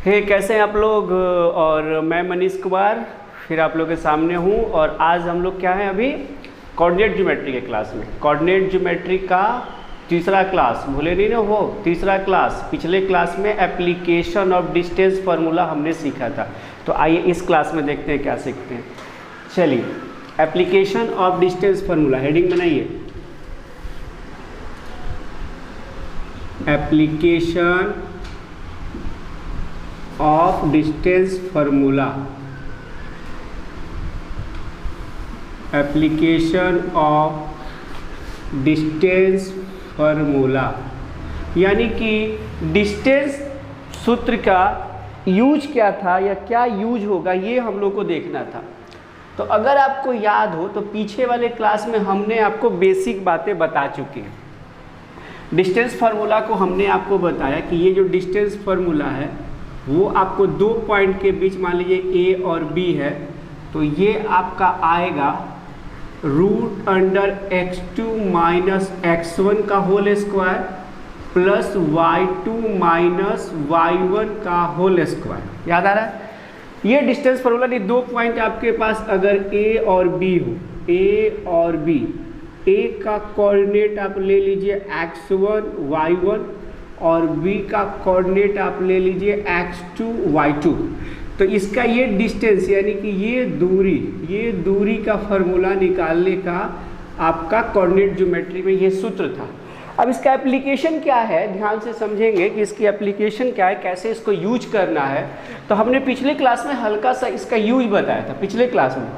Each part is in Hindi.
कैसे हैं आप लोग। और मैं मनीष कुमार फिर आप लोग के सामने हूँ। और आज हम लोग क्या है, अभी कोऑर्डिनेट ज्योमेट्री के क्लास में, कोऑर्डिनेट ज्योमेट्री का तीसरा क्लास, भूले नहीं ना वो तीसरा क्लास। पिछले क्लास में एप्लीकेशन ऑफ डिस्टेंस फार्मूला हमने सीखा था, तो आइए इस क्लास में देखते हैं क्या सीखते हैं। चलिए, application of distance formula, heading बनाइए, application of distance formula, application of distance formula, यानी कि डिस्टेंस सूत्र का यूज क्या था या क्या यूज होगा, ये हम लोग को देखना था। तो अगर आपको याद हो तो पीछे वाले क्लास में हमने आपको बेसिक बातें बता चुके हैं। डिस्टेंस फार्मूला को हमने आपको बताया कि ये जो डिस्टेंस फार्मूला है वो आपको दो पॉइंट के बीच, मान लीजिए ए और बी है, तो ये आपका आएगा root under x2 minus x1 का whole square plus y2 minus y1 का होल स्क्वायर। याद आ रहा है? ये डिस्टेंस फार्मूला, ये दो पॉइंट आपके पास अगर a और b हो, a और b, a का कोऑर्डिनेट आप ले लीजिए x1 y1 और b का कोऑर्डिनेट आप ले लीजिए x2 y2। तो इसका ये डिस्टेंस यानी कि ये दूरी का फार्मूला निकालने का आपका कोऑर्डिनेट ज्योमेट्री में ये सूत्र था। अब इसका एप्लीकेशन क्या है, ध्यान से समझेंगे कि इसकी एप्लीकेशन क्या है, कैसे इसको यूज करना है। तो हमने पिछले क्लास में हल्का सा इसका यूज बताया था पिछले क्लास में,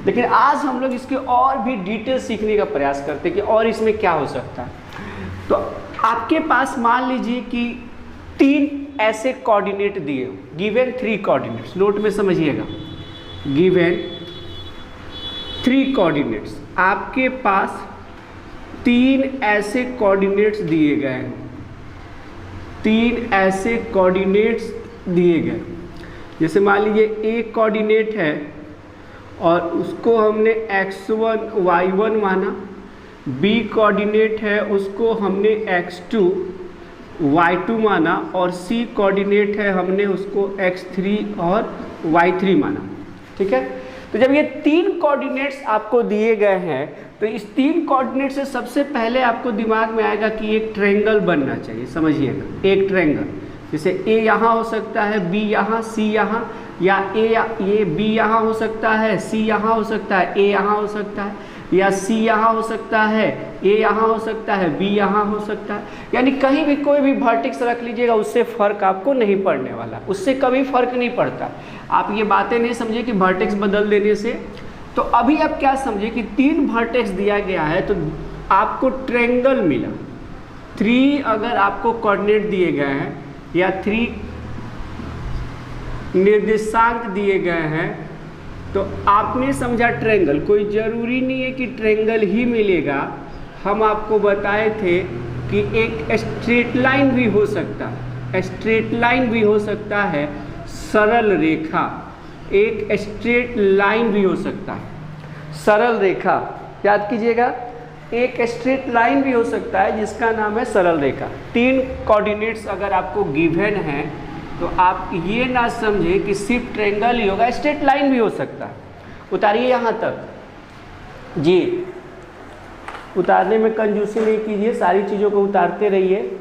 लेकिन आज हम लोग इसके और भी डिटेल सीखने का प्रयास करते हैं कि और इसमें क्या हो सकता है। तो आपके पास मान लीजिए कि तीन ऐसे कोऑर्डिनेट दिए हो, गिवन 3 कोऑर्डिनेट्स, नोट में समझिएगा, गिवन 3 कोऑर्डिनेट्स, आपके पास 3 ऐसे कोऑर्डिनेट्स दिए गए हैं, 3 ऐसे कोऑर्डिनेट्स दिए गए। जैसे मान लीजिए एक कोऑर्डिनेट है और उसको हमने x1 y1 माना, b कोऑर्डिनेट है उसको हमने x2 y2 माना, और c कोऑर्डिनेट है हमने उसको x3 और y3 माना। ठीक है, तो जब ये 3 कोऑर्डिनेट्स आपको दिए गए हैं तो इस 3 कोऑर्डिनेट से सबसे पहले आपको दिमाग में आएगा कि एक ट्रायंगल बनना चाहिए। समझिएगा, एक ट्रायंगल, जैसे a यहाँ हो सकता है, b यहाँ, c यहाँ, या ये b यहाँ हो सकता है, c यहाँ हो सकता है, a यहाँ हो सकता है, या c यहाँ हो सकता है, a यहाँ हो सकता है, b यहाँ हो सकता है। यानी कहीं भी कोई भी वर्टेक्स रख लीजिएगा, उससे फ़र्क आपको नहीं पड़ने वाला, उससे कभी फ़र्क नहीं पड़ता। आप ये बातें नहीं समझिए कि वर्टेक्स बदल देने से। तो अभी आप क्या समझिए कि 3 वर्टेक्स दिया गया है तो आपको ट्रायंगल मिला। 3 अगर आपको कोऑर्डिनेट दिए गए हैं या 3 निर्देशांक दिए गए हैं तो आपने समझा ट्रायंगल। कोई ज़रूरी नहीं है कि ट्रायंगल ही मिलेगा। हम आपको बताए थे कि एक स्ट्रेट लाइन भी हो सकता है, स्ट्रेट लाइन भी हो सकता है, सरल रेखा, एक स्ट्रेट लाइन भी हो सकता है, सरल रेखा। याद कीजिएगा, एक स्ट्रेट लाइन भी हो सकता है जिसका नाम है सरल रेखा। 3 कोऑर्डिनेट्स अगर आपको गिवन है तो आप ये ना समझे कि सिर्फ ट्रायंगल ही होगा, स्ट्रेट लाइन भी हो सकता है। उतारिए यहाँ तक जी, उतारने में कंजूसी नहीं कीजिए, सारी चीज़ों को उतारते रहिए।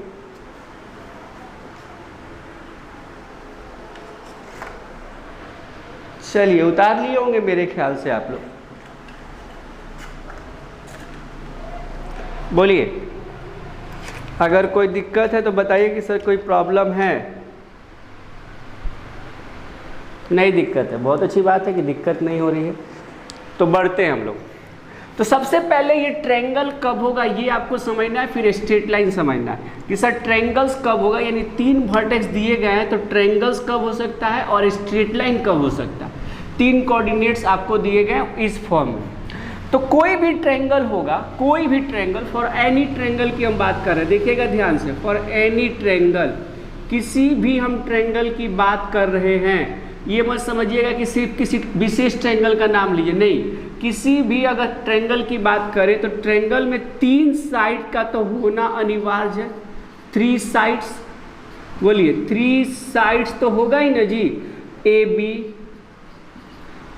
चलिए, उतार लिए होंगे मेरे ख्याल से आप लोग। बोलिए, अगर कोई दिक्कत है तो बताइए कि सर कोई प्रॉब्लम है। नहीं दिक्कत है, बहुत अच्छी बात है कि दिक्कत नहीं हो रही है। तो बढ़ते हैं हम लोग। तो सबसे पहले ये ट्रायंगल कब होगा ये आपको समझना है, फिर स्ट्रेट लाइन समझना है कि सर ट्रायंगल्स कब होगा। यानी 3 वर्टेक्स दिए गए हैं तो ट्रायंगल्स कब हो सकता है और स्ट्रेट लाइन कब हो सकता है। 3 कोऑर्डिनेट्स आपको दिए गए इस फॉर्म में। तो कोई भी ट्रायंगल होगा, कोई भी ट्रायंगल, फॉर एनी ट्रायंगल की हम बात कर रहे हैं, देखिएगा ध्यान से, फॉर एनी ट्रायंगल, किसी भी हम ट्रायंगल की बात कर रहे हैं। ये मत समझिएगा कि सिर्फ किसी विशेष ट्रायंगल का नाम लीजिए, नहीं, किसी भी अगर ट्रायंगल की बात करें तो ट्रायंगल में 3 साइड का तो होना अनिवार्य है, 3 साइड्स, बोलिए 3 साइड्स तो होगा ही ना जी, ए बी,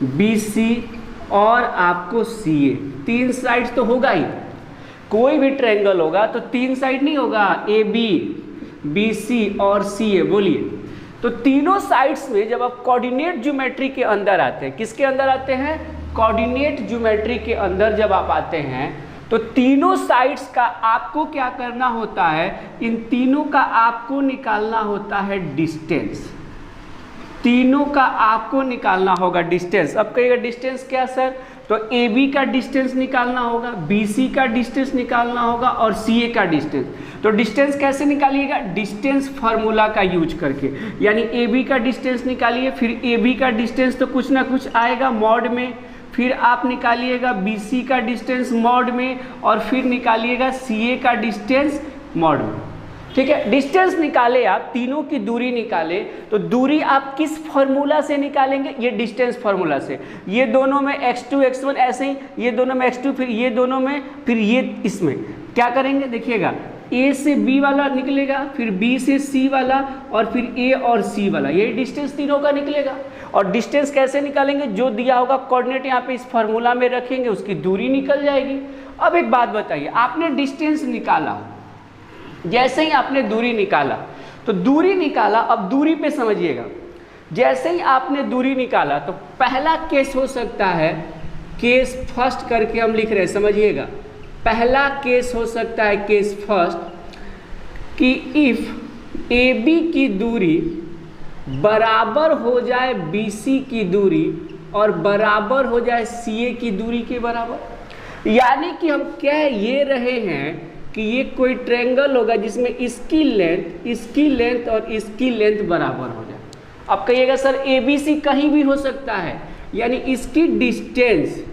बी सी और आपको सी ए, 3 साइड्स तो होगा ही। कोई भी ट्रायंगल होगा तो 3 साइड नहीं होगा, ए बी, बी सी और सी ए। बोलिए तो तीनों साइड्स में जब आप कोऑर्डिनेट ज्योमेट्री के अंदर आते हैं, किसके अंदर आते हैं, कोऑर्डिनेट ज्योमेट्री के अंदर जब आप आते हैं तो तीनों साइड्स का आपको क्या करना होता है, इन तीनों का आपको निकालना होता है डिस्टेंस, तीनों का आपको निकालना होगा डिस्टेंस। अब कहिएगा डिस्टेंस क्या सर, तो ए बी का डिस्टेंस निकालना होगा, बी सी का डिस्टेंस निकालना होगा और सी ए का डिस्टेंस। तो डिस्टेंस कैसे निकालिएगा, डिस्टेंस फार्मूला का यूज करके, यानी ए बी का डिस्टेंस निकालिए, फिर ए बी का डिस्टेंस तो कुछ ना कुछ आएगा मॉड में, फिर आप निकालिएगा बी सी का डिस्टेंस मॉड में और फिर निकालिएगा सी ए का डिस्टेंस मॉड में। ठीक है, डिस्टेंस निकाले आप, तीनों की दूरी निकाले, तो दूरी आप किस फॉर्मूला से निकालेंगे, ये डिस्टेंस फार्मूला से। ये दोनों में x2 x1 ऐसे ही, ये दोनों में x2, फिर ये दोनों में, फिर ये इसमें क्या करेंगे देखिएगा, a से b वाला निकलेगा, फिर b से c वाला और फिर a और c वाला, ये डिस्टेंस तीनों का निकलेगा। और डिस्टेंस कैसे निकालेंगे, जो दिया होगा कोऑर्डिनेट यहाँ पे इस फार्मूला में रखेंगे, उसकी दूरी निकल जाएगी। अब एक बात बताइए, आपने डिस्टेंस निकाला, जैसे ही आपने दूरी निकाला, तो दूरी निकाला, अब दूरी पे समझिएगा, जैसे ही आपने दूरी निकाला तो पहला केस हो सकता है, केस फर्स्ट करके हम लिख रहे हैं, समझिएगा, पहला केस हो सकता है केस फर्स्ट कि इफ ए बी की दूरी बराबर हो जाए बी सी की दूरी और बराबर हो जाए सी ए की दूरी के बराबर, यानी कि हम कह ये रहे हैं कि ये कोई ट्रायंगल होगा जिसमें इसकी लेंथ और इसकी लेंथ बराबर हो जाए। अब कहिएगा सर ए बी सी कहीं भी हो सकता है, यानी इसकी डिस्टेंस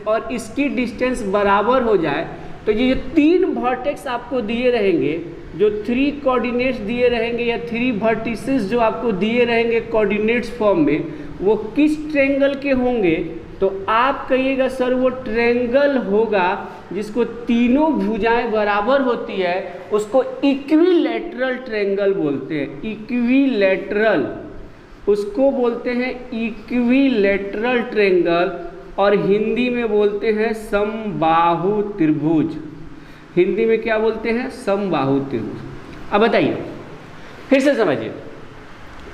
और इसकी डिस्टेंस बराबर हो जाए, तो ये जो 3 वर्टेक्स आपको दिए रहेंगे, जो 3 कोऑर्डिनेट्स दिए रहेंगे या 3 वर्टिसेस जो आपको दिए रहेंगे कोऑर्डिनेट्स फॉर्म में, वो किस ट्रायंगल के होंगे, तो आप कहिएगा सर वो ट्रायंगल होगा जिसको तीनों भुजाएं बराबर होती है, उसको इक्विलैटरल ट्रायंगल बोलते हैं, इक्विलैटरल, उसको बोलते हैं इक्विलैटरल ट्रायंगल, और हिंदी में बोलते हैं समबाहु त्रिभुज। हिंदी में क्या बोलते हैं, समबाहु त्रिभुज। अब बताइए, फिर से समझिए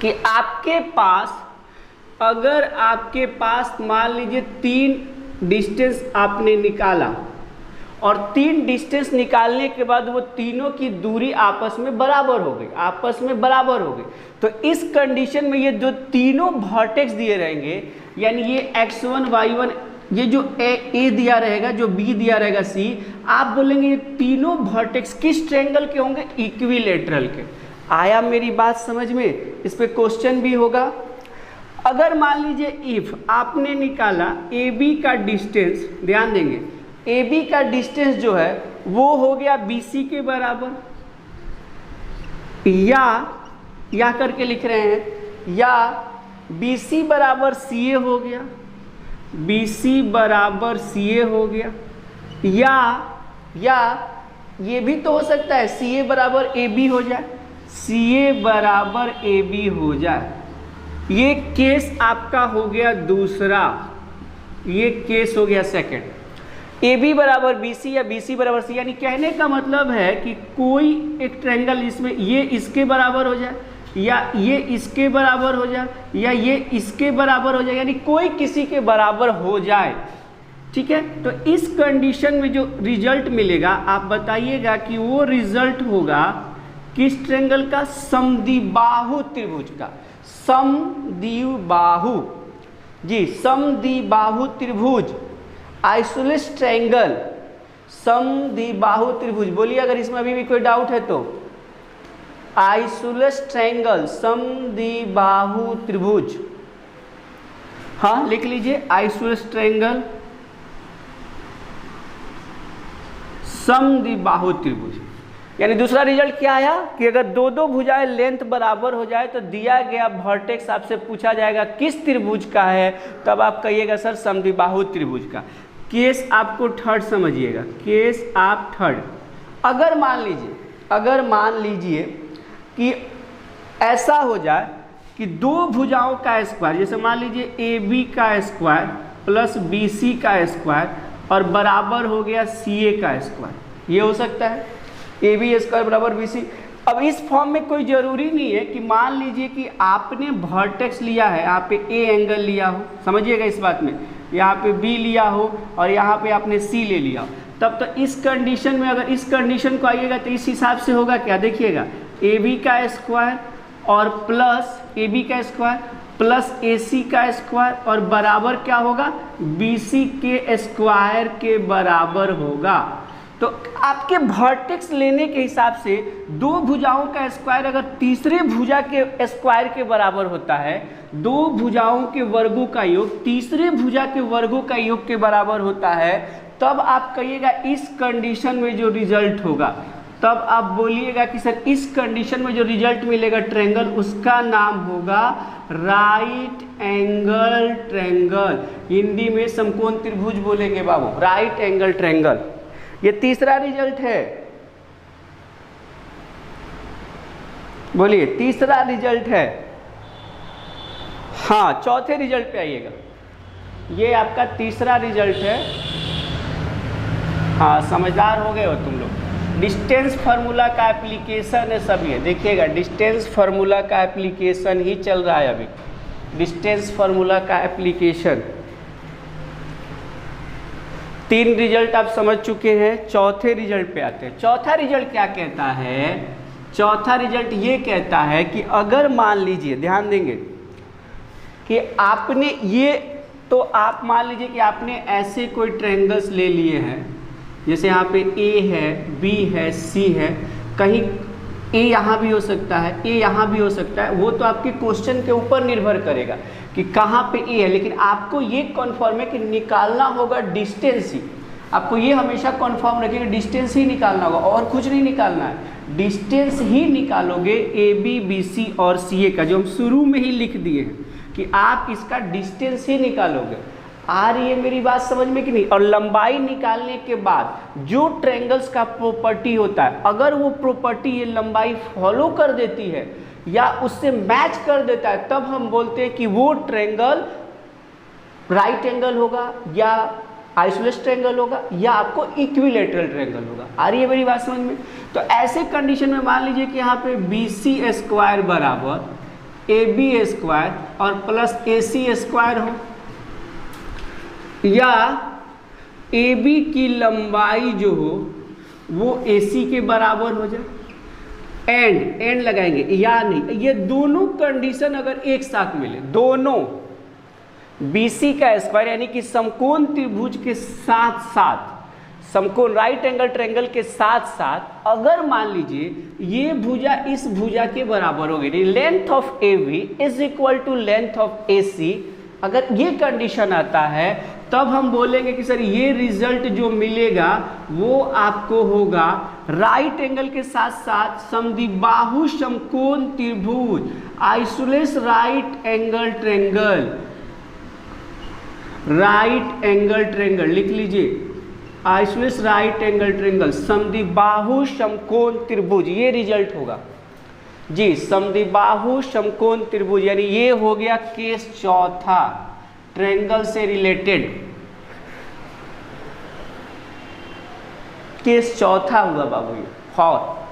कि आपके पास, अगर आपके पास मान लीजिए 3 डिस्टेंस आपने निकाला और 3 डिस्टेंस निकालने के बाद वो तीनों की दूरी आपस में बराबर हो गई, तो इस कंडीशन में ये जो तीनों वर्टेक्स दिए रहेंगे, यानी ये x1 y1, ये जो ए दिया रहेगा, जो बी दिया रहेगा सी, आप बोलेंगे ये तीनों वर्टेक्स किस ट्रायंगल के होंगे, इक्विलैटरल के। आया मेरी बात समझ में, इस पे क्वेश्चन भी होगा। अगर मान लीजिए इफ आपने निकाला ए बी का डिस्टेंस, ध्यान देंगे, ए बी का डिस्टेंस जो है वो हो गया बी सी के बराबर, या करके लिख रहे हैं, या बी सी बराबर सी ए हो गया, बी सी बराबर सी ए हो गया, या ये भी तो हो सकता है सी ए बराबर ए बी हो जाए, सी ए बराबर ए बी हो जाए। ये केस आपका हो गया दूसरा, ये केस हो गया सेकंड। ए बी बराबर बी सी या बी सी बराबर सी, यानी कहने का मतलब है कि कोई एक ट्रायंगल जिसमें ये इसके बराबर हो जाए, या ये इसके बराबर हो जाए, या ये इसके बराबर हो जाए, यानी कोई किसी के बराबर हो जाए। ठीक है, तो इस कंडीशन में जो रिजल्ट मिलेगा, आप बताइएगा कि वो रिजल्ट होगा किस ट्रायंगल का, समद्विबाहु त्रिभुज का, समद्विबाहु जी, समद्विबाहु त्रिभुज, आइसोसेलेस ट्रायंगल, समद्विबाहु त्रिभुज। बोलिए अगर इसमें अभी भी कोई डाउट है तो, आइसोसेलेस ट्रायंगल, समद्विबाहु त्रिभुज, हाँ लिख लीजिए, आइसोसेलेस ट्रायंगल, समद्विबाहु त्रिभुज। यानी दूसरा रिजल्ट क्या आया कि अगर दो भुजाएं लेंथ बराबर हो जाए तो दिया गया वर्टेक्स आपसे पूछा जाएगा किस त्रिभुज का है, तब आप कहिएगा सर समद्विबाहु त्रिभुज का। केस आपको थर्ड समझिएगा, केस आप थर्ड, अगर मान लीजिए अगर मान लीजिए कि ऐसा हो जाए कि दो भुजाओं का स्क्वायर, जैसे मान लीजिए ए बी का स्क्वायर प्लस बी सी का स्क्वायर और बराबर हो गया सी ए का स्क्वायर, ये हो सकता है ए बी स्क्वायर बराबर बी सी। अब इस फॉर्म में कोई ज़रूरी नहीं है कि मान लीजिए कि आपने वर्टेक्स लिया है, यहाँ पे ए एंगल लिया हो, समझिएगा इस बात में, यहाँ पे बी लिया हो और यहाँ पे आपने सी ले लिया हो, तब तो इस कंडीशन में अगर इस कंडीशन को आइएगा तो इस हिसाब से होगा क्या, देखिएगा ए बी का स्क्वायर और प्लस ए बी का स्क्वायर प्लस ए सी का स्क्वायर और बराबर क्या होगा, बी सी के स्क्वायर के बराबर होगा। तो आपके वर्टेक्स लेने के हिसाब से दो भुजाओं का स्क्वायर अगर तीसरे भुजा के स्क्वायर के बराबर होता है, दो भुजाओं के वर्गों का योग तीसरे भुजा के वर्गों का योग के बराबर होता है, तब आप कहिएगा इस कंडीशन में जो रिजल्ट होगा, तब आप बोलिएगा कि सर इस कंडीशन में जो रिजल्ट मिलेगा ट्रायंगल, उसका नाम होगा राइट एंगल ट्रायंगल। हिंदी में समकोण त्रिभुज बोलेंगे बाबू, राइट एंगल ट्रायंगल। ये तीसरा रिजल्ट है, बोलिए तीसरा रिजल्ट है। हाँ, चौथे रिजल्ट पे आइएगा, ये आपका तीसरा रिजल्ट है। हाँ, समझदार हो गए हो तुम लोग। डिस्टेंस फार्मूला का एप्लीकेशन है सब, ये देखिएगा डिस्टेंस फार्मूला का एप्लीकेशन ही चल रहा है अभी, डिस्टेंस फार्मूला का एप्लीकेशन। तीन रिजल्ट आप समझ चुके हैं, चौथे रिजल्ट पे आते हैं। चौथा रिजल्ट क्या कहता है, चौथा रिजल्ट ये कहता है कि अगर मान लीजिए, ध्यान देंगे कि आपने ये, तो आप मान लीजिए कि आपने ऐसे कोई ट्रायंगल्स ले लिए हैं, जैसे यहाँ पे ए है, बी है, सी है, कहीं ए यहाँ भी हो सकता है, ए यहाँ भी हो सकता है, वो तो आपके क्वेश्चन के ऊपर निर्भर करेगा कि कहाँ पे ए है, लेकिन आपको ये कन्फर्म है कि निकालना होगा डिस्टेंस ही। आपको ये हमेशा कन्फर्म रखिएगा, डिस्टेंस ही निकालना होगा और कुछ नहीं निकालना है, डिस्टेंस ही निकालोगे ए बी बी सी और सी ए का, जो हम शुरू में ही लिख दिए हैं कि आप इसका डिस्टेंस ही निकालोगे। आ रही है मेरी बात समझ में कि नहीं। और लंबाई निकालने के बाद जो ट्रायंगल्स का प्रॉपर्टी होता है, अगर वो प्रॉपर्टी ये लंबाई फॉलो कर देती है या उससे मैच कर देता है, तब हम बोलते हैं कि वो ट्रायंगल राइट एंगल होगा या आइसोलेस ट्रायंगल होगा या आपको इक्विलैटरल ट्रायंगल होगा। आ रही है मेरी बात समझ में। तो ऐसे कंडीशन में मान लीजिए कि यहाँ पे बी सी स्क्वायर बराबर ए बी स्क्वायर और प्लस ए सी स्क्वायर हो, या ए बी की लंबाई जो हो वो ए सी के बराबर हो जाए, एंड लगाएंगे या नहीं, ये दोनों कंडीशन अगर एक साथ मिले, दोनों बी सी का स्क्वायर यानी कि समकोण त्रिभुज के साथ साथ, समकोण राइट एंगल ट्रायंगल के साथ साथ अगर मान लीजिए ये भुजा इस भुजा के बराबर होगी, length of A B is equal to length of A C, अगर ये कंडीशन आता है तब हम बोलेंगे कि सर ये रिजल्ट जो मिलेगा वो आपको होगा राइट एंगल के साथ साथ समद्विबाहु समकोण त्रिभुज, isosceles right angle triangle, right angle triangle लिख लीजिए, आइसोलेस राइट एंगल ट्रायंगल, समद्विबाहु समकोण त्रिभुज, ये रिजल्ट होगा जी, समद्विबाहु समकोण त्रिभुज। यानी ये हो गया केस चौथा ट्रायंगल से रिलेटेड, केस चौथा हुआ बाबू ये। और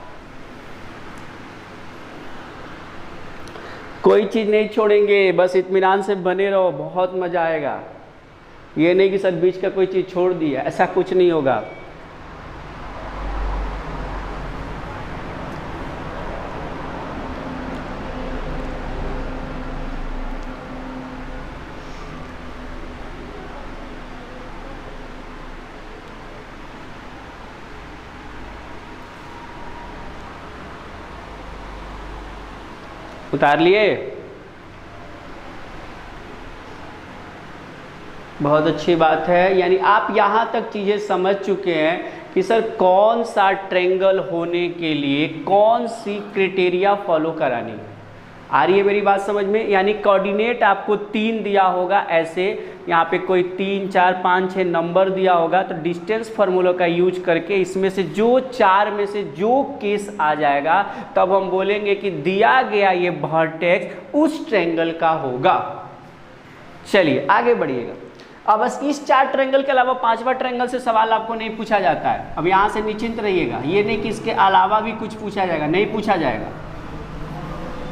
कोई चीज नहीं छोड़ेंगे, बस इत्मीनान से बने रहो, बहुत मजा आएगा। ये नहीं कि सर बीच का कोई चीज छोड़ दिया, ऐसा कुछ नहीं होगा। उतार लिए, बहुत अच्छी बात है। यानी आप यहाँ तक चीज़ें समझ चुके हैं कि सर कौन सा ट्रायंगल होने के लिए कौन सी क्राइटेरिया फॉलो करानी है। आ रही है मेरी बात समझ में? यानी कोऑर्डिनेट आपको 3 दिया होगा, ऐसे यहाँ पे कोई 3 4 5 6 नंबर दिया होगा, तो डिस्टेंस फार्मूला का यूज करके इसमें से जो 4 में से जो केस आ जाएगा तब हम बोलेंगे कि दिया गया ये वर्टेक्स उस ट्रायंगल का होगा। चलिए आगे बढ़िएगा। अब बस इस 4 ट्रायंगल के अलावा 5वां ट्रायंगल से सवाल आपको नहीं पूछा जाता है। अब यहाँ से निश्चिंत रहिएगा, ये नहीं कि इसके अलावा भी कुछ पूछा जाएगा, नहीं पूछा जाएगा,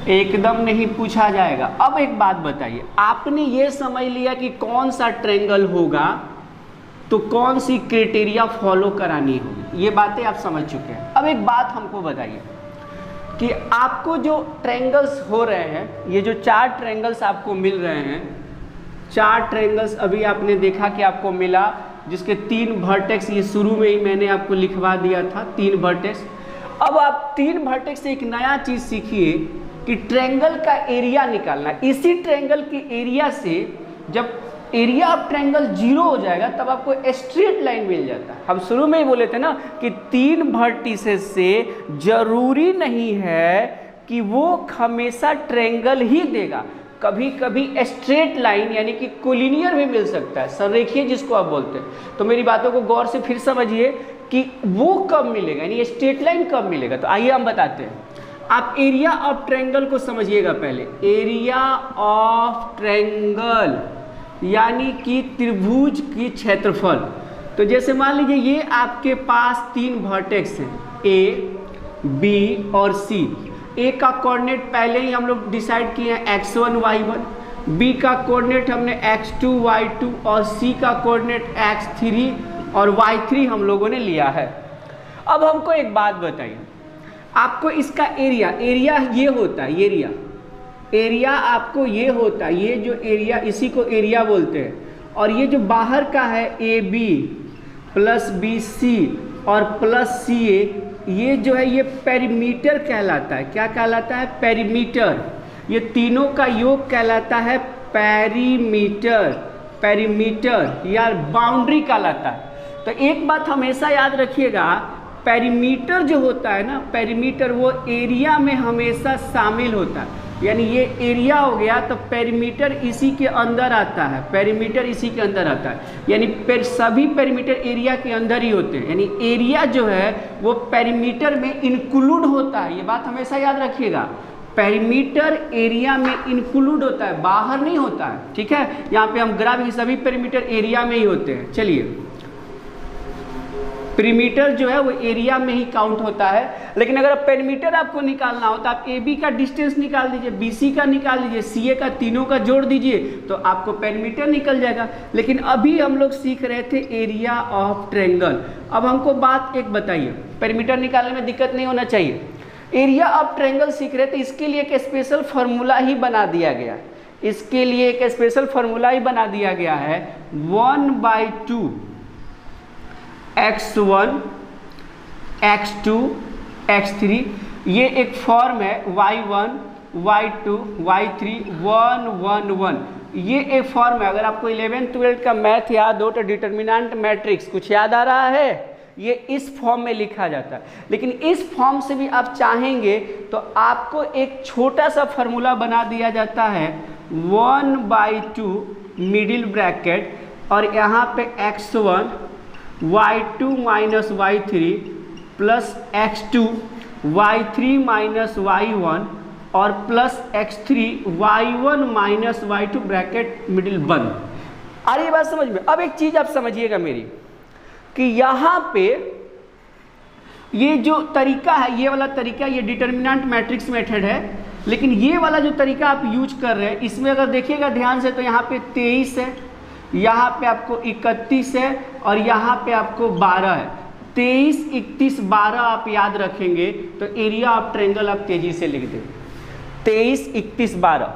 एकदम नहीं पूछा जाएगा। अब एक बात बताइए, आपने ये समझ लिया कि कौन सा ट्रायंगल होगा तो कौन सी क्राइटेरिया फॉलो करानी होगी, ये बातें आप समझ चुके हैं। अब एक बात हमको बताइए कि आपको जो ट्रायंगल्स हो रहे हैं, ये जो 4 ट्रायंगल्स आपको मिल रहे हैं, 4 ट्रायंगल्स अभी आपने देखा कि आपको मिला, जिसके 3 वर्टेक्स ये शुरू में ही मैंने आपको लिखवा दिया था, 3 वर्टेक्स। अब आप 3 वर्टेक्स से एक नया चीज़ सीखिए कि ट्रायंगल का एरिया निकालना। इसी ट्रायंगल के एरिया से जब एरिया ऑफ ट्रायंगल 0 हो जाएगा तब आपको स्ट्रेट लाइन मिल जाता है। हम शुरू में ही बोले थे ना कि 3 वर्टिसेस से जरूरी नहीं है कि वो हमेशा ट्रायंगल ही देगा, कभी कभी स्ट्रेट लाइन यानी कि कोलिनियर भी मिल सकता है, संरेखीय जिसको आप बोलते हैं। तो मेरी बातों को गौर से फिर समझिए कि वो कब मिलेगा, यानी स्ट्रेट लाइन कब मिलेगा। तो आइए हम बताते हैं। आप एरिया ऑफ ट्रायंगल को समझिएगा पहले। एरिया ऑफ ट्रायंगल यानी कि त्रिभुज की क्षेत्रफल। तो जैसे मान लीजिए ये आपके पास 3 वर्टेक्स हैं, ए, बी और सी। ए का कोऑर्डिनेट पहले ही हम लोग डिसाइड किए हैं x1 y1, बी का कोऑर्डिनेट हमने x2 y2 और सी का कोऑर्डिनेट x3 और y3 हम लोगों ने लिया है। अब हमको एक बात बताइए, आपको इसका एरिया ये होता है, एरिया आपको ये होता है, ये जो एरिया इसी को एरिया बोलते हैं। और ये जो बाहर का है A B plus B C और प्लस सी ए, ये जो है ये पेरीमीटर कहलाता है। क्या कहलाता है? पेरीमीटर। ये तीनों का योग कहलाता है पेरीमीटर या बाउंड्री कहलाता है। तो एक बात हमेशा याद रखिएगा, पेरीमीटर जो होता है ना, पेरीमीटर वो एरिया में हमेशा शामिल होता है। यानी ये एरिया हो गया तो पेरीमीटर इसी के अंदर आता है, पेरीमीटर इसी के अंदर आता है। यानी सभी पेरीमीटर एरिया के अंदर ही होते हैं। यानी एरिया जो है वो पेरीमीटर में इंक्लूड होता है, ये बात हमेशा याद रखिएगा। पेरीमीटर एरिया में इंक्लूड होता है, बाहर नहीं होता है। ठीक है, यहाँ पे हम ग्राफ सभी पेरीमीटर एरिया में ही होते हैं। चलिए, पेरीमीटर जो है वो एरिया में ही काउंट होता है। लेकिन अगर पेरीमीटर आपको निकालना हो तो आप ए बी का डिस्टेंस निकाल दीजिए, बी सी का निकाल दीजिए, सी ए का, तीनों का जोड़ दीजिए तो आपको पेरीमीटर निकल जाएगा। लेकिन अभी हम लोग सीख रहे थे एरिया ऑफ ट्रायंगल। अब हमको बात एक बताइए, पेरीमीटर निकालने में दिक्कत नहीं होना चाहिए। एरिया ऑफ ट्रायंगल सीख रहे थे, इसके लिए एक स्पेशल फार्मूला ही बना दिया गया है। इसके लिए एक स्पेशल फार्मूला ही बना दिया गया है, 1/2 x1 x2 x3। ये एक फॉर्म है y1 y2 y3 1 1 1। ये एक फॉर्म है। अगर आपको 11th 12th का मैथ याद हो तो डिटर्मिनेंट मैट्रिक्स कुछ याद आ रहा है, ये इस फॉर्म में लिखा जाता है। लेकिन इस फॉर्म से भी आप चाहेंगे तो आपको एक छोटा सा फार्मूला बना दिया जाता है, 1/2 मिडिल ब्रैकेट और यहाँ पे x1 y2 minus y3 plus x2 y3 minus y1 और plus x3 y1 minus y2 bracket middle बंद। आ रही बात समझ में? अब एक चीज आप समझिएगा मेरी कि यहाँ पे ये जो तरीका है, ये वाला तरीका, ये डिटर्मिनेंट मैट्रिक्स मेथड है। लेकिन ये वाला जो तरीका आप यूज कर रहे हैं, इसमें अगर देखिएगा ध्यान से तो यहाँ पे 23 है, यहाँ पे आपको 31 है और यहाँ पे आपको 12 है। 23 31 12 आप याद रखेंगे तो एरिया ऑफ ट्रायंगल आप तेजी से लिख दें। 23 31 12,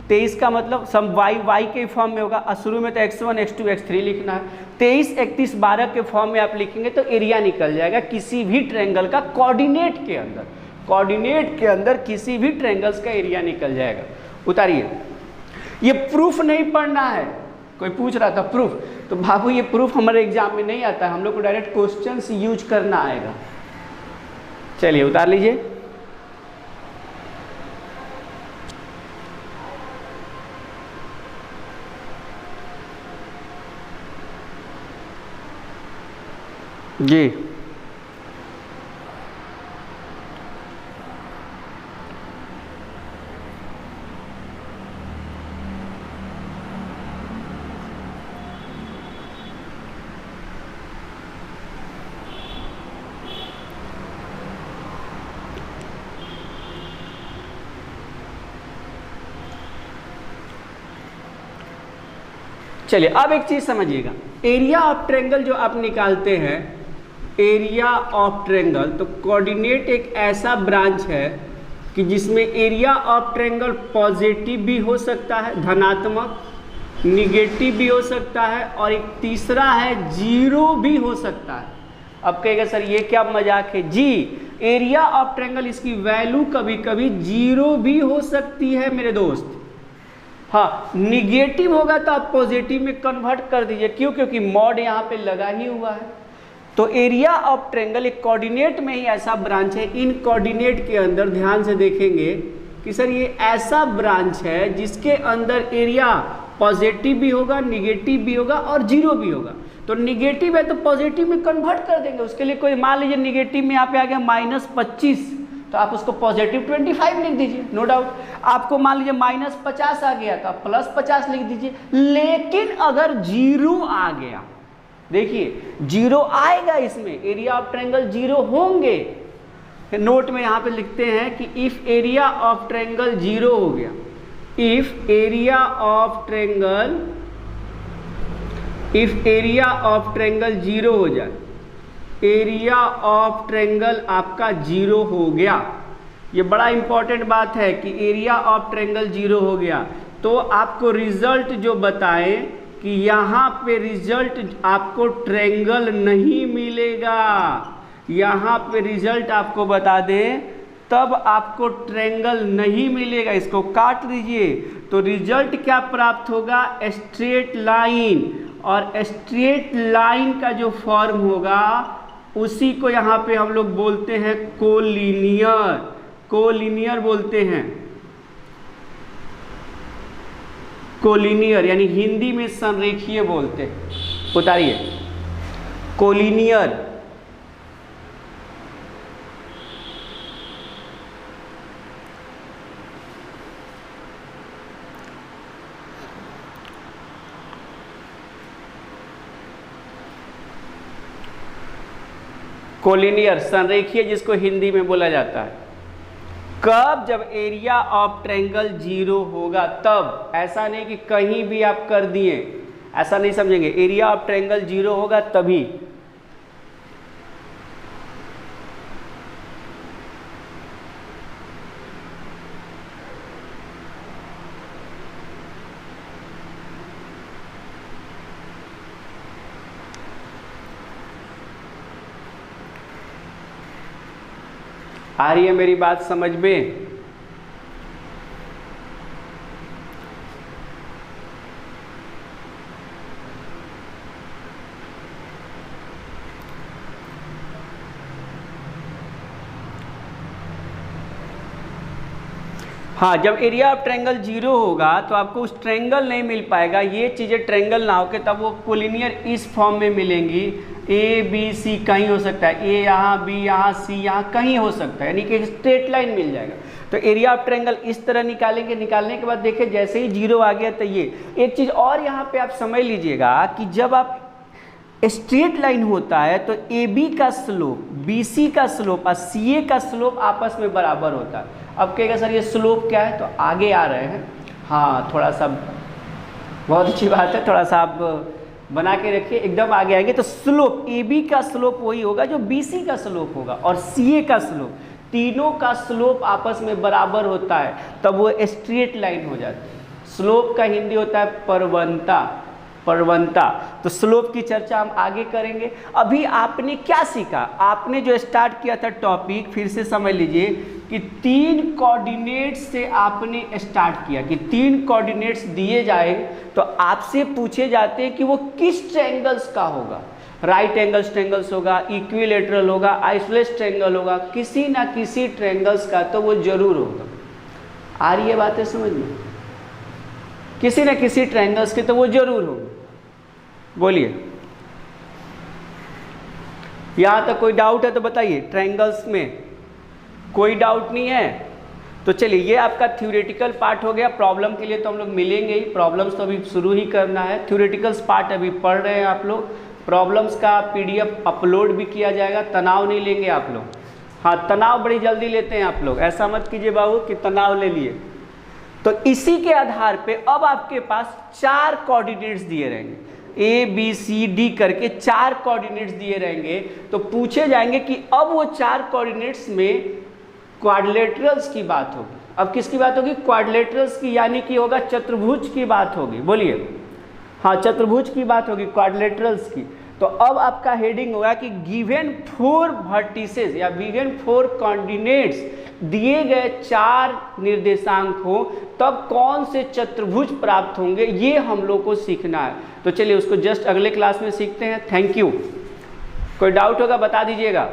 23 का मतलब सब y के फॉर्म में होगा और शुरू में तो x1 x2 x3 लिखना है। 23 31 12 के फॉर्म में आप लिखेंगे तो एरिया निकल जाएगा किसी भी ट्रायंगल का कोऑर्डिनेट के अंदर। कोऑर्डिनेट के अंदर किसी भी ट्रायंगल्स का एरिया निकल जाएगा। उतारिए, ये प्रूफ नहीं पढ़ना है। कोई पूछ रहा था प्रूफ, तो बाबू ये प्रूफ हमारे एग्जाम में नहीं आता है, हम लोग को डायरेक्ट क्वेश्चंस यूज करना आएगा। चलिए उतार लीजिए। जी चलिए अब एक चीज समझिएगा, एरिया ऑफ ट्रायंगल जो आप निकालते हैं, एरिया ऑफ ट्रायंगल, तो कोऑर्डिनेट एक ऐसा ब्रांच है कि जिसमें एरिया ऑफ ट्रायंगल पॉजिटिव भी हो सकता है, धनात्मक, निगेटिव भी हो सकता है, और एक तीसरा है जीरो भी हो सकता है। अब कहेगा सर ये क्या मजाक है जी, एरिया ऑफ ट्रायंगल इसकी वैल्यू कभी कभी जीरो भी हो सकती है मेरे दोस्त। हाँ, निगेटिव होगा तो आप पॉजिटिव में कन्वर्ट कर दीजिए, क्यों? क्योंकि मॉड यहाँ पे लगा ही हुआ है। तो एरिया ऑफ ट्रायंगल एक कोऑर्डिनेट में ही ऐसा ब्रांच है, इन कोऑर्डिनेट के अंदर ध्यान से देखेंगे कि सर ये ऐसा ब्रांच है जिसके अंदर एरिया पॉजिटिव भी होगा, निगेटिव भी होगा और जीरो भी होगा। तो निगेटिव है तो पॉजिटिव में कन्वर्ट कर देंगे। उसके लिए कोई मान लीजिए निगेटिव में यहाँ पे आ गया -25, तो आप उसको पॉजिटिव 25 लिख दीजिए, नो डाउट। आपको मान लीजिए -50 आ गया तो आप +50 लिख दीजिए। लेकिन अगर जीरो आ गया, देखिए जीरो आएगा, इसमें एरिया ऑफ ट्रायंगल जीरो होंगे। नोट में यहाँ पे लिखते हैं कि if area of triangle zero हो गया, if area of triangle zero हो जाए, एरिया ऑफ ट्रायंगल आपका जीरो हो गया, ये बड़ा इंपॉर्टेंट बात है कि एरिया ऑफ ट्रायंगल जीरो हो गया, तो आपको रिजल्ट जो बताए कि यहाँ पे रिजल्ट आपको ट्रायंगल नहीं मिलेगा, यहाँ पे रिजल्ट आपको बता दें तब आपको ट्रायंगल नहीं मिलेगा, इसको काट दीजिए। तो रिजल्ट क्या प्राप्त होगा? स्ट्रेट लाइन, और स्ट्रेट लाइन का जो फॉर्म होगा उसी को यहाँ पे हम लोग बोलते हैं कोलिनियर, कोलिनियर बोलते हैं, कोलिनियर यानी हिंदी में संरेखीय बोलते हैं। उतारिए, कोलिनियर। कोलिनियर संरेखीय जिसको हिंदी में बोला जाता है। कब? जब एरिया ऑफ ट्रायंगल जीरो होगा तब। ऐसा नहीं कि कहीं भी आप कर दिए, ऐसा नहीं समझेंगे। एरिया ऑफ ट्रायंगल जीरो होगा तभी। आ रही है मेरी बात समझ में? हाँ, जब एरिया ऑफ ट्रायंगल जीरो होगा तो आपको उस ट्रायंगल नहीं मिल पाएगा। ये चीज़ें ट्रायंगल ना होके तब वो कोलिनियर इस फॉर्म में मिलेंगी। ए बी सी कहीं हो सकता है, ए यहाँ, बी यहाँ, सी यहाँ कहीं हो सकता है, यानी कि स्ट्रेट लाइन मिल जाएगा। तो एरिया ऑफ ट्रायंगल इस तरह निकालेंगे। निकालने के बाद देखिए जैसे ही जीरो आ गया तो ये एक चीज़ और यहाँ पे आप समझ लीजिएगा कि जब आप स्ट्रेट लाइन होता है तो ए बी का स्लोप, बी सी का स्लोप और सी ए का स्लोप आपस में बराबर होता है। अब कहेगा सर ये स्लोप क्या है? तो आगे आ रहे हैं। हाँ, थोड़ा सा बहुत अच्छी बात है, थोड़ा सा आप बना के रखिए, एकदम आगे आएंगे। तो स्लोप ए बी का स्लोप वही होगा जो बी सी का स्लोप होगा, और सी ए का स्लोप, तीनों का स्लोप आपस में बराबर होता है तब वो स्ट्रेट लाइन हो जाती है। स्लोप का हिंदी होता है परवंता, परवंता। तो स्लोप की चर्चा हम आगे करेंगे। अभी आपने क्या सीखा? आपने जो स्टार्ट किया था टॉपिक, फिर से समझ लीजिए कि 3 कोऑर्डिनेट्स से आपने स्टार्ट किया कि 3 कोऑर्डिनेट्स दिए जाए तो आपसे पूछे जाते हैं कि वो किस ट्रायंगल्स का होगा। राइट एंगल्स ट्रायंगल्स होगा, इक्विलेटरल होगा, आइसोलेस ट्रायंगल होगा, किसी ना किसी ट्रायंगल्स का तो वो जरूर होगा। आ रही है बातें समझ में? किसी न किसी ट्रायंगल्स के तो वो जरूर होंगे। बोलिए। यहाँ तक कोई डाउट है तो बताइए, ट्रायंगल्स में कोई डाउट नहीं है? तो चलिए ये आपका थ्योरेटिकल पार्ट हो गया। प्रॉब्लम के लिए तो हम लोग मिलेंगे ही, प्रॉब्लम्स तो अभी शुरू ही करना है। थ्योरेटिकल्स पार्ट अभी पढ़ रहे हैं आप लोग, प्रॉब्लम्स का PDF अपलोड भी किया जाएगा, तनाव नहीं लेंगे आप लोग। हाँ, तनाव बड़ी जल्दी लेते हैं आप लोग, ऐसा मत कीजिए बाबू कि तनाव ले लिए। तो इसी के आधार पे अब आपके पास 4 कोऑर्डिनेट्स दिए रहेंगे, ABCD करके 4 कोऑर्डिनेट्स दिए रहेंगे। तो पूछे जाएंगे कि अब वो 4 कोऑर्डिनेट्स में क्वाड्रिलेटरल्स की बात होगी। अब किसकी बात होगी? क्वाड्रिलेटरल्स की, यानी कि होगा चतुर्भुज की बात होगी। बोलिए, हाँ चतुर्भुज की बात होगी, क्वाड्रिलेटरल्स की। तो अब आपका हेडिंग होगा कि गिवन 4 वर्टिसेस या गिवन 4 कोऑर्डिनेट्स, दिए गए 4 निर्देशांक हो तब कौन से चतुर्भुज प्राप्त होंगे, ये हम लोग को सीखना है। तो चलिए उसको जस्ट अगले क्लास में सीखते हैं। Thank you. कोई डाउट होगा बता दीजिएगा।